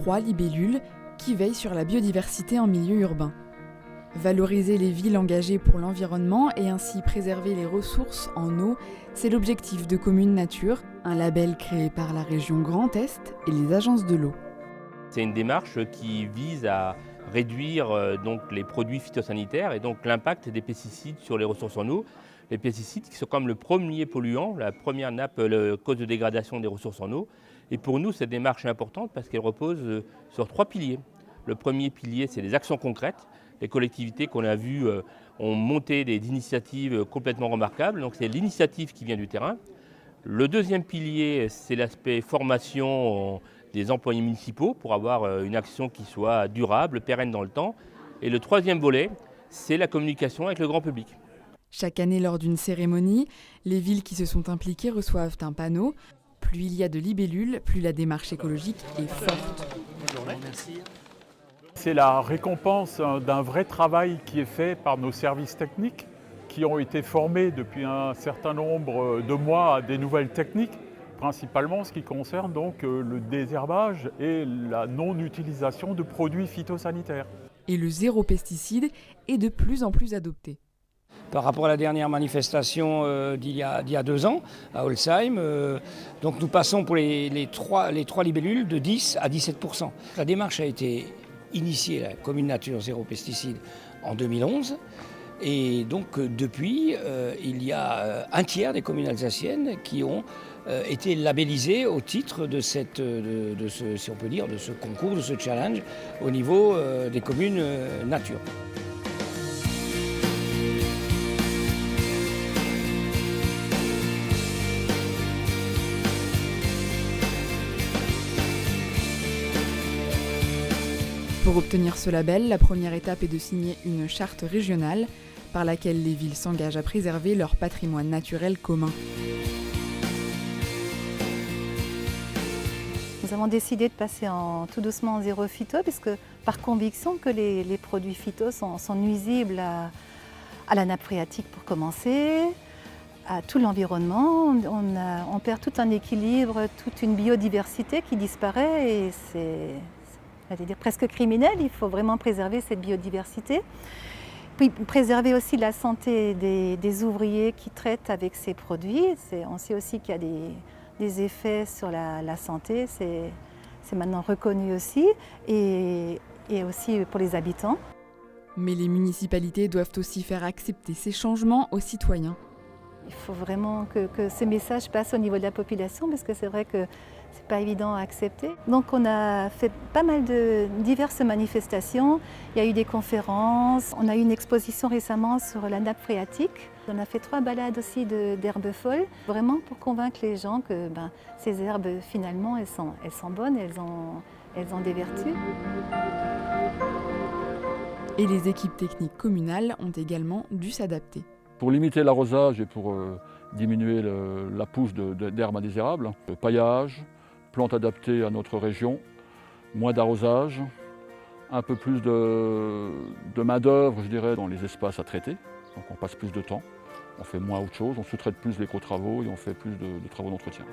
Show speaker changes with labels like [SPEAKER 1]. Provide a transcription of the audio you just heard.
[SPEAKER 1] 3 libellules qui veillent sur la biodiversité en milieu urbain. Valoriser les villes engagées pour l'environnement et ainsi préserver les ressources en eau, c'est l'objectif de Communes Nature, un label créé par la région Grand Est et les agences de l'eau.
[SPEAKER 2] C'est une démarche qui vise à réduire donc les produits phytosanitaires et donc l'impact des pesticides sur les ressources en eau. Les pesticides qui sont comme le premier polluant, la première nappe, cause de dégradation des ressources en eau. Et pour nous, cette démarche est importante parce qu'elle repose sur 3 piliers. Le premier pilier, c'est les actions concrètes. Les collectivités qu'on a vues ont monté des initiatives complètement remarquables. Donc c'est l'initiative qui vient du terrain. Le deuxième pilier, c'est l'aspect formation des employés municipaux pour avoir une action qui soit durable, pérenne dans le temps. Et le troisième volet, c'est la communication avec le grand public.
[SPEAKER 1] Chaque année, lors d'une cérémonie, les villes qui se sont impliquées reçoivent un panneau. Plus il y a de libellules, plus la démarche écologique est forte.
[SPEAKER 3] C'est la récompense d'un vrai travail qui est fait par nos services techniques qui ont été formés depuis un certain nombre de mois à des nouvelles techniques, principalement ce qui concerne donc le désherbage et la non-utilisation de produits phytosanitaires.
[SPEAKER 1] Et le zéro pesticide est de plus en plus adopté.
[SPEAKER 4] Par rapport à la dernière manifestation d'il y a 2 ans à Holzheim, donc nous passons pour les trois libellules de 10 à 17%. La démarche a été initiée, la Commune Nature Zéro Pesticide, en 2011. Et donc depuis, il y a un tiers des communes alsaciennes qui ont été labellisées au titre de ce concours, de ce challenge au niveau des communes nature.
[SPEAKER 1] Pour obtenir ce label, la première étape est de signer une charte régionale par laquelle les villes s'engagent à préserver leur patrimoine naturel commun.
[SPEAKER 5] Nous avons décidé de passer tout doucement en zéro phyto, parce que par conviction que les produits phyto sont nuisibles à la nappe phréatique pour commencer, à tout l'environnement. On perd tout un équilibre, toute une biodiversité qui disparaît et c'est presque criminel. Il faut vraiment préserver cette biodiversité. Puis préserver aussi la santé des ouvriers qui traitent avec ces produits. On sait aussi qu'il y a des effets sur la santé, c'est maintenant reconnu aussi, et aussi pour les habitants.
[SPEAKER 1] Mais les municipalités doivent aussi faire accepter ces changements aux citoyens.
[SPEAKER 5] Il faut vraiment que ces messages passent au niveau de la population, parce que c'est vrai que c'est pas évident à accepter. Donc on a fait pas mal de diverses manifestations, il y a eu des conférences, on a eu une exposition récemment sur la nappe phréatique. On a fait 3 balades aussi d'herbes folles, vraiment pour convaincre les gens que ces herbes finalement elles sont bonnes, elles ont des vertus.
[SPEAKER 1] Et les équipes techniques communales ont également dû s'adapter.
[SPEAKER 6] Pour limiter l'arrosage et pour diminuer la pousse d'herbes indésirables, paillage, plantes adaptées à notre région, moins d'arrosage, un peu plus de main-d'œuvre, je dirais, dans les espaces à traiter. Donc on passe plus de temps, on fait moins autre chose, on sous-traite plus l'éco-travaux et on fait plus de travaux d'entretien.